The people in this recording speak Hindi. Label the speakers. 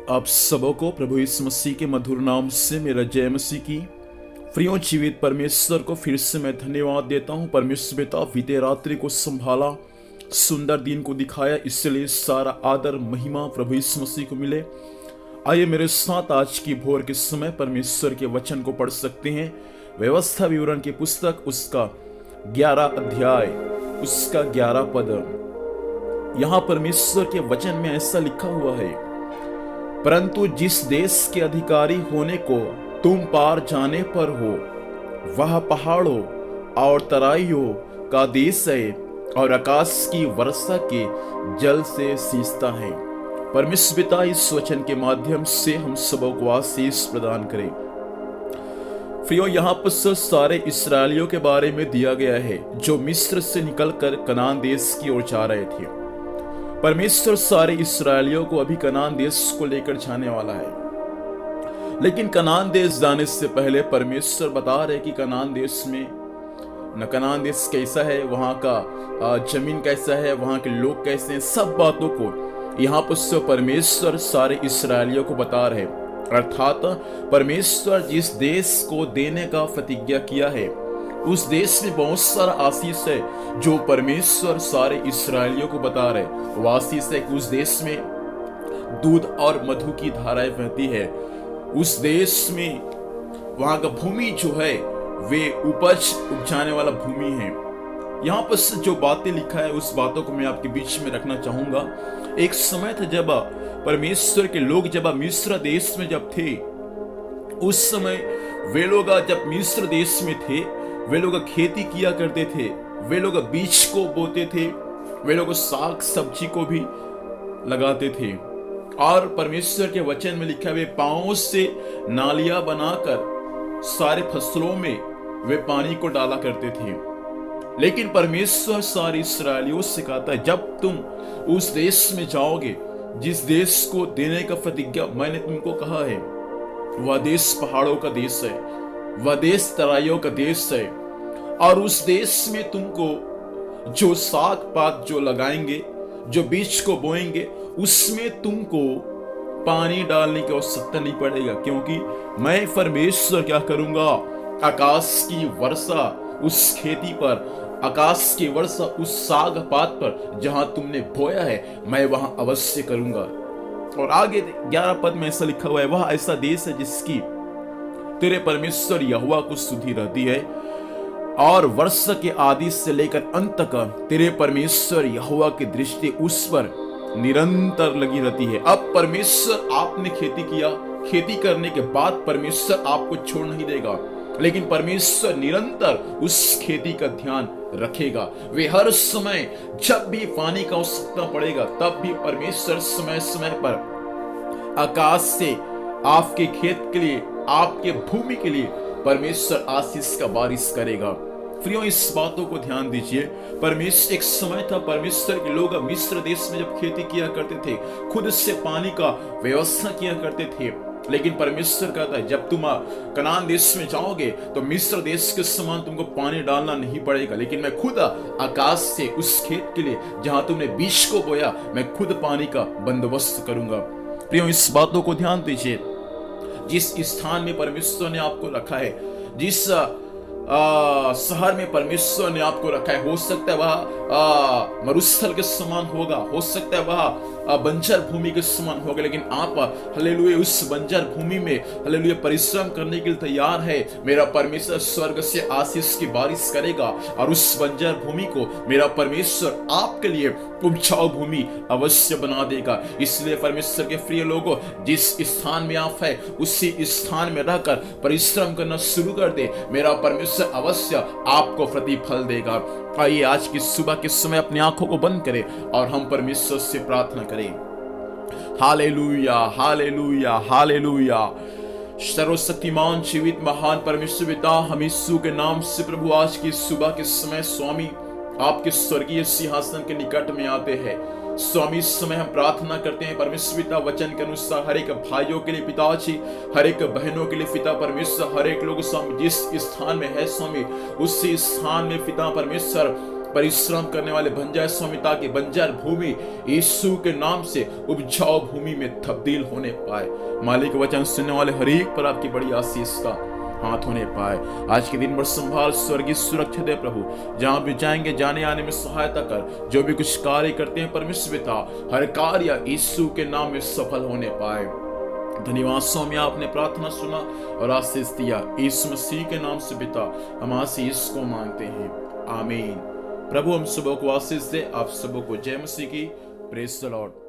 Speaker 1: आप सबों को प्रभु यीशु मसीह के मधुर नाम से मेरा जय मसीह की। प्रियों जीवित परमेश्वर को फिर से मैं धन्यवाद देता हूँ। परमेश्वर पिता बीते रात्रि को संभाला, सुंदर दिन को दिखाया, इसलिए सारा आदर महिमा प्रभु यीशु मसीह को मिले। आइए मेरे साथ आज की भोर के समय परमेश्वर के वचन को पढ़ सकते हैं। व्यवस्था विवरण की पुस्तक उसका 11 अध्याय उसका 11 पद। यहाँ परमेश्वर के वचन में ऐसा लिखा हुआ है, परंतु जिस देश के अधिकारी होने को तुम पार जाने पर हो, वह पहाड़ों और तराइयों का देश है और आकाश की वर्षा के जल से सींचता है। परमेश्वर पिता इस वचन के माध्यम से हम सबों को आशीष प्रदान करें। प्रियो, यहाँ पर सारे इस्राएलियों के बारे में दिया गया है जो मिस्र से निकलकर कनान देश की ओर जा रहे थे। परमेश्वर सारे इस्राएलियों को अभी कनान देश को लेकर जाने वाला है, लेकिन कनान देश जाने से पहले परमेश्वर बता रहे कि कनान देश में कनान देश कैसा है, वहां का जमीन कैसा है, वहां के लोग कैसे हैं, सब बातों को यहाँ पर परमेश्वर सारे इस्राएलियों को बता रहे। अर्थात परमेश्वर जिस देश को देने का प्रतिज्ञा किया है, उस देश में बहुत सारा आशीष है जो परमेश्वर सारे इस्राएलियों को बता रहे। वो आशीष है कि उस देश में दूध और मधु की धाराएं बहती है। उस देश में वहां का भूमि जो है वे उपज उपजाने वाला भूमि है। यहाँ पर जो बातें लिखा है उस बातों को मैं आपके बीच में रखना चाहूंगा। एक समय था जब परमेश्वर के लोग जब मिस्र देश में जब थे, उस समय वे लोग जब मिस्र देश में थे, वे लोग खेती किया करते थे, वे लोग बीज को बोते थे, वे लोग साग सब्जी को भी लगाते थे। और परमेश्वर के वचन में लिखा, वे पांवों से नालियां बनाकर सारे फसलों में वे पानी को डाला करते थे। लेकिन परमेश्वर सारे इस्राएलियों से कहता है, जब तुम उस देश में जाओगे जिस देश को देने का प्रतिज्ञा मैंने तुमको कहा है, वह देश पहाड़ों का देश है, वह देश तराइयों का देश है। और उस देश में तुमको जो साग पात जो लगाएंगे, जो बीज को बोएंगे, उसमें तुमको पानी डालने की आवश्यकता नहीं पड़ेगा, क्योंकि मैं परमेश्वर क्या करूंगा, आकाश की वर्षा उस खेती पर, आकाश की वर्षा उस साग पात पर जहां तुमने बोया है, मैं वहां अवश्य करूंगा। और आगे 11 पद में ऐसा लिखा हुआ है, वह ऐसा देश है जिसकी तेरे परमेश्वर यहोवा को सुधि रहती है और वर्ष के आदि से लेकर अंत तक तेरे परमेश्वर यहोवा की दृष्टि उस पर निरंतर लगी रहती है। अब परमेश्वर, आपने खेती किया, खेती करने के बाद परमेश्वर आपको छोड़ नहीं देगा, लेकिन परमेश्वर निरंतर उस खेती का ध्यान रखेगा। वे हर समय जब भी पानी का आवश्यकता पड़ेगा, तब भी परमेश्वर समय समय पर आकाश से आपके खेत के लिए, आपके भूमि के लिए परमेश्वर आशीष का बारिश करेगा। प्रियो, इस बातों को ध्यान दीजिए। परमेश्वर, एक समय था परमेश्वर के लोग मिस्र देश में जब खेती किया करते थे, खुद से पानी का व्यवस्था किया करते थे। लेकिन परमेश्वर कहता है, जब तुम कनान देश में जाओगे तो मिस्र देश के समान तुमको पानी डालना नहीं पड़ेगा, लेकिन मैं खुद आकाश से उस खेत के लिए जहां तुमने बीज को बोया, मैं खुद पानी का बंदोबस्त करूंगा। प्रियो, इस बातों को ध्यान दीजिए। जिस स्थान में परमेश्वर ने आपको रखा है, जिस शहर में परमेश्वर ने आपको रखा है, हो सकता है वह मरुस्थल के समान होगा, हो सकता है वह बंजर भूमि के समान होगा, लेकिन आप हालेलुया उस बंजर भूमि में हालेलुया परिश्रम करने के लिए तैयार है। मेरा परमेश्वर स्वर्ग से आशीष की बारिश करेगा और उस बंजर भूमि को मेरा परमेश्वर आपके लिए उपजाऊ भूमि अवश्य बना देगा। इसलिए परमेश्वर के प्रिय लोगों, जिस स्थान में आप है उसी स्थान में रहकर परिश्रम करना शुरू कर दे, मेरा परमेश्वर अवश्य आपको प्रतिफल देगा। आइए आज की सुबह के समय अपनी आंखों को बंद करें और हम परमेश्वर से प्रार्थना करें। Hallelujah, hallelujah, hallelujah. सर्वशक्तिमान जीवित महान परमेश्वर पिता, हम यीशु के नाम से प्रभु आज की सुबह के समय स्वामी आपके स्वर्गीय सिंहासन के निकट में आते हैं। स्वामी, इस समय हम प्रार्थना करते हैं परमेश्वर पिता, वचन के अनुसार हर एक भाइयों के लिए पिताजी, हर एक बहनों के लिए पिता परमेश्वर, हर एक लोग स्वामी जिस स्थान में है स्वामी, उसी स्थान में पिता परमेश्वर परिश्रम करने वाले बन जाए स्वामी, ताकि बंजर भूमि यीशु के नाम से उपजाऊ भूमि में तब्दील होने पाए। मालिक वचन सुनने वाले हर एक पर आपकी बड़ी आशीष का हाथ होने पाए। आज के दिन भर संभाल, स्वर्गीय सुरक्षा दे प्रभु। जहां भी जाएंगे जाने आने में सहायता कर। जो भी कुछ कार्य करते हैं परमेश्वर पिता, हर कार्य यीशु के नाम में सफल होने पाए। धन्यवाद स्वामी, आपने प्रार्थना सुना और आशीष दिया। यीशु मसीह के नाम से पिता हम आशीष को मांगते हैं, आमीन। प्रभु हम सबों को आशीष दे। आप सबों को जय मसीह की। Praise the Lord.